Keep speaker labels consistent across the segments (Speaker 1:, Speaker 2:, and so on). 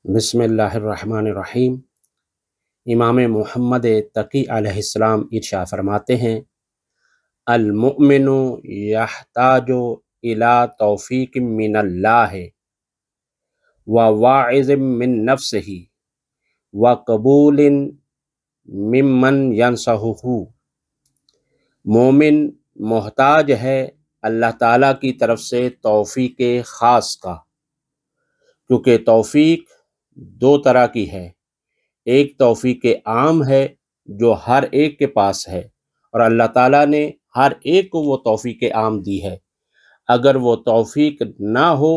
Speaker 1: بسم اللہ الرحمن الرحیم۔ امام محمد تقی علیہ السلام ارشاد فرماتے ہیں، المؤمن یحتاج الی توفیق من اللہ وواعظ من نفسہ وقبول ممن ینصحہ۔ مومن محتاج ہے اللہ تعالیٰ کی طرف سے توفیق خاص کا، کیونکہ توفیق دو طرح کی ہے۔ ایک توفیق عام ہے جو ہر ایک کے پاس ہے، اور اللہ تعالیٰ نے ہر ایک کو وہ توفیق عام دی ہے۔ اگر وہ توفیق نہ ہو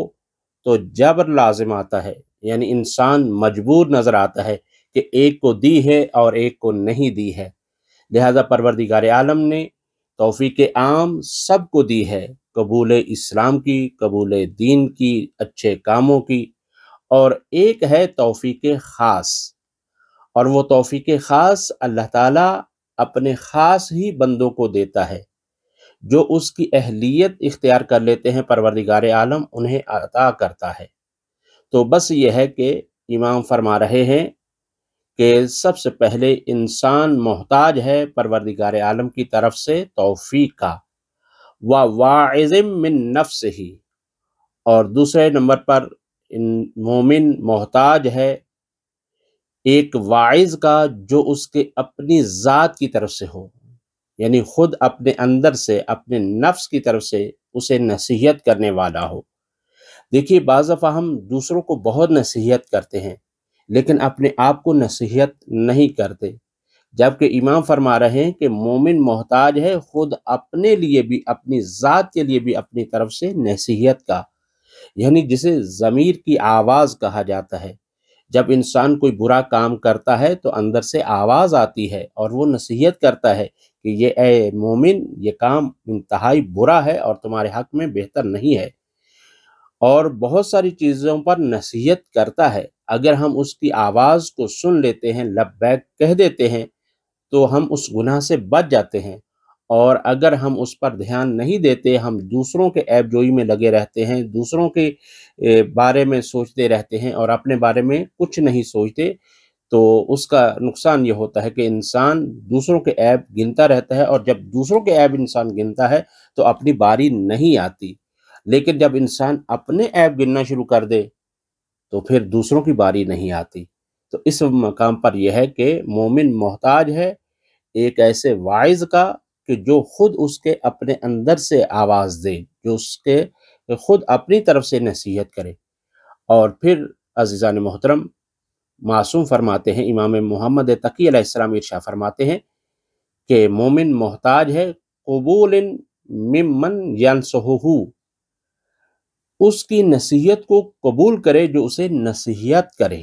Speaker 1: تو جبر لازم آتا ہے، یعنی انسان مجبور نظر آتا ہے کہ ایک کو دی ہے اور ایک کو نہیں دی ہے۔ لہذا پروردگار عالم نے توفیق عام سب کو دی ہے، قبول اسلام کی، قبول دین کی، اچھے کاموں کی، اور ایک ہے توفیق خاص، اور وہ توفیق خاص اللہ تعالیٰ اپنے خاص ہی بندوں کو دیتا ہے۔ جو اس کی اہلیت اختیار کر لیتے ہیں پروردگار عالم انہیں عطا کرتا ہے۔ تو بس یہ ہے کہ امام فرما رہے ہیں کہ سب سے پہلے انسان محتاج ہے پروردگار عالم کی طرف سے توفیق کا، وواعظ من نفسہ، اور دوسرے نمبر پر مومن محتاج ہے ایک واعظ کا جو اس کے اپنی ذات کی طرف سے ہو، یعنی خود اپنے اندر سے، اپنے نفس کی طرف سے اسے نصیحت کرنے والا ہو۔ دیکھیے، بعض دفعہ ہم دوسروں کو بہت نصیحت کرتے ہیں لیکن اپنے آپ کو نصیحت نہیں کرتے، جبکہ امام فرما رہے ہیں کہ مومن محتاج ہے خود اپنے لیے بھی، اپنی ذات کے لیے بھی اپنی طرف سے نصیحت کا، یعنی جسے ضمیر کی آواز کہا جاتا ہے۔ جب انسان کوئی برا کام کرتا ہے تو اندر سے آواز آتی ہے اور وہ نصیحت کرتا ہے کہ یہ اے مومن، یہ کام انتہائی برا ہے اور تمہارے حق میں بہتر نہیں ہے، اور بہت ساری چیزوں پر نصیحت کرتا ہے۔ اگر ہم اس کی آواز کو سن لیتے ہیں، لبیک کہہ دیتے ہیں، تو ہم اس گناہ سے بچ جاتے ہیں، اور اگر ہم اس پر دھیان نہیں دیتے، ہم دوسروں کے عیب جوئی میں لگے رہتے ہیں، دوسروں کے بارے میں سوچتے رہتے ہیں اور اپنے بارے میں کچھ نہیں سوچتے، تو اس کا نقصان یہ ہوتا ہے کہ انسان دوسروں کے عیب گنتا رہتا ہے، اور جب دوسروں کے عیب انسان گنتا ہے تو اپنی باری نہیں آتی، لیکن جب انسان اپنے عیب گننا شروع کر دے تو پھر دوسروں کی باری نہیں آتی۔ تو اس مقام پر یہ ہے کہ مومن محتاج ہے ایک ایسے واعظ کا کہ جو خود اس کے اپنے اندر سے آواز دے، جو اس کے خود اپنی طرف سے نصیحت کرے۔ اور پھر عزیزان محترم، معصوم فرماتے ہیں، امام محمد تقی علیہ السلام ارشاد فرماتے ہیں کہ مومن محتاج ہے قبول ممن ینصحہ، اس کی نصیحت کو قبول کرے جو اسے نصیحت کرے۔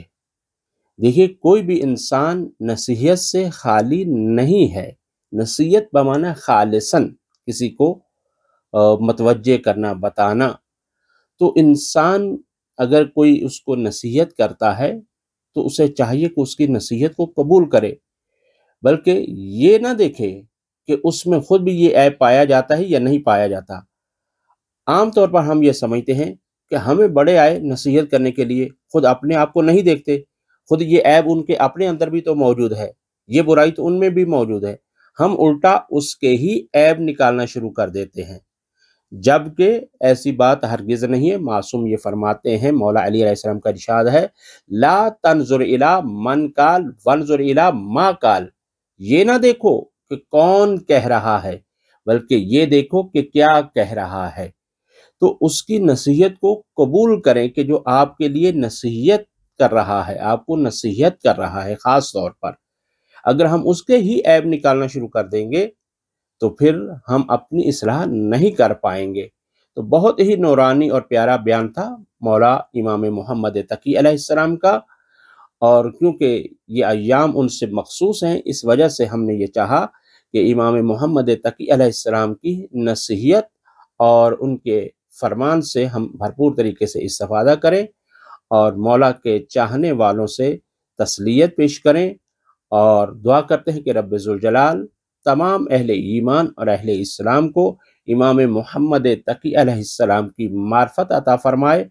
Speaker 1: دیکھیے، کوئی بھی انسان نصیحت سے خالی نہیں ہے۔ نصیحت بمعنی خالصاً کسی کو متوجہ کرنا، بتانا۔ تو انسان اگر کوئی اس کو نصیحت کرتا ہے تو اسے چاہیے کہ اس کی نصیحت کو قبول کرے، بلکہ یہ نہ دیکھے کہ اس میں خود بھی یہ عیب پایا جاتا ہے یا نہیں پایا جاتا۔ عام طور پر ہم یہ سمجھتے ہیں کہ ہمیں بڑے آئے نصیحت کرنے کے لیے، خود اپنے آپ کو نہیں دیکھتے، خود یہ عیب ان کے اپنے اندر بھی تو موجود ہے، یہ برائی تو ان میں بھی موجود ہے، ہم الٹا اس کے ہی عیب نکالنا شروع کر دیتے ہیں، جبکہ ایسی بات ہرگز نہیں ہے۔ معصوم یہ فرماتے ہیں، مولا علی علیہ السلام کا ارشاد ہے، لا تنظر الی من قال وانظر الی ما قال، یہ نہ دیکھو کہ کون کہہ رہا ہے بلکہ یہ دیکھو کہ کیا کہہ رہا ہے۔ تو اس کی نصیحت کو قبول کریں کہ جو آپ کے لیے نصیحت کر رہا ہے، آپ کو نصیحت کر رہا ہے۔ خاص طور پر اگر ہم اس کے ہی عیب نکالنا شروع کر دیں گے تو پھر ہم اپنی اصلاح نہیں کر پائیں گے۔ تو بہت ہی نورانی اور پیارا بیان تھا مولا امام محمد تقی علیہ السلام کا، اور کیونکہ یہ ایام ان سے مخصوص ہیں، اس وجہ سے ہم نے یہ چاہا کہ امام محمد تقی علیہ السلام کی نصیحت اور ان کے فرمان سے ہم بھرپور طریقے سے استفادہ کریں، اور مولا کے چاہنے والوں سے تسلیت پیش کریں، اور دعا کرتے ہیں کہ رب ذوالجلال تمام اہل ایمان اور اہل اسلام کو امام محمد تقی علیہ السلام کی معرفت عطا فرمائے،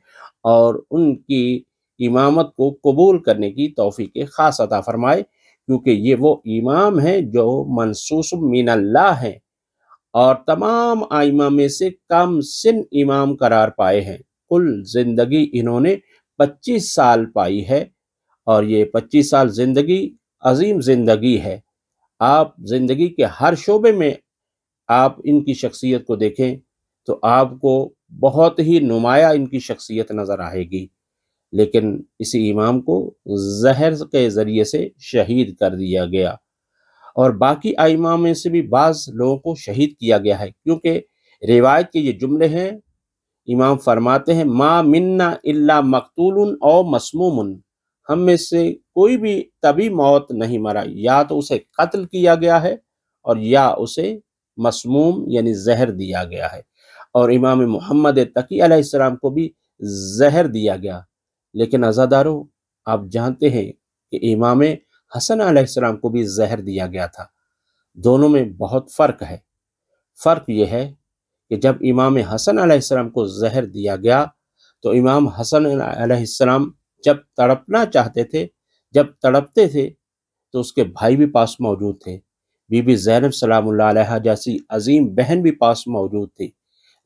Speaker 1: اور ان کی امامت کو قبول کرنے کی توفیق خاص عطا فرمائے، کیونکہ یہ وہ امام ہیں جو منصوص من اللہ ہیں اور تمام ائمہ میں سے کم سن امام قرار پائے ہیں۔ کل زندگی انہوں نے 25 سال پائی ہے، اور یہ 25 سال زندگی عظیم زندگی ہے۔ آپ زندگی کے ہر شعبے میں آپ ان کی شخصیت کو دیکھیں تو آپ کو بہت ہی نمایاں ان کی شخصیت نظر آئے گی، لیکن اسی امام کو زہر کے ذریعے سے شہید کر دیا گیا، اور باقی ائمہ میں سے بھی بعض لوگوں کو شہید کیا گیا ہے، کیونکہ روایت کے یہ جملے ہیں۔ امام فرماتے ہیں ما منا الا مقتول او مسموم، ہم میں سے کوئی بھی تبھی موت نہیں مرا، یا تو اسے قتل کیا گیا ہے اور یا اسے مسموم یعنی زہر دیا گیا ہے، اور امام محمد تقی علیہ السلام کو بھی زہر دیا گیا۔ لیکن عزادارو، آپ جانتے ہیں کہ امام حسن علیہ السلام کو بھی زہر دیا گیا تھا۔ دونوں میں بہت فرق ہے۔ فرق یہ ہے کہ جب امام حسن علیہ السلام کو زہر دیا گیا تو امام حسن علیہ السلام جب تڑپنا چاہتے تھے، جب تڑپتے تھے، تو اس کے بھائی بھی پاس موجود تھے، بی بی زینب سلام اللہ علیہا جیسی عظیم بہن بھی پاس موجود تھی۔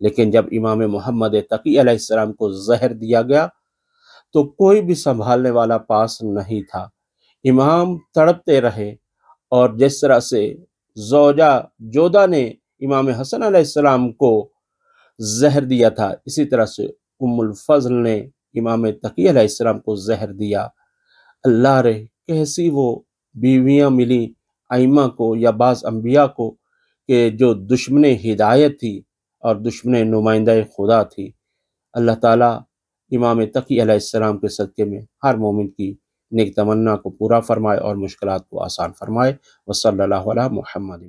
Speaker 1: لیکن جب امام محمد تقی علیہ السلام کو زہر دیا گیا تو کوئی بھی سنبھالنے والا پاس نہیں تھا۔ امام تڑپتے رہے، اور جس طرح سے زوجہ جودہ نے امام حسن علیہ السلام کو زہر دیا تھا، اسی طرح سے ام الفضل نے امام تقی علیہ السلام کو زہر دیا۔ اللہ رے، کیسی وہ بیویاں ملی ائمہ کو یا بعض انبیاء کو کہ جو دشمن ہدایت تھی اور دشمن نمائندہ خدا تھی۔ اللہ تعالیٰ امام تقی علیہ السلام کے صدقے میں ہر مومن کی نیک تمنا کو پورا فرمائے اور مشکلات کو آسان فرمائے۔ وصلی اللہ علی محمد۔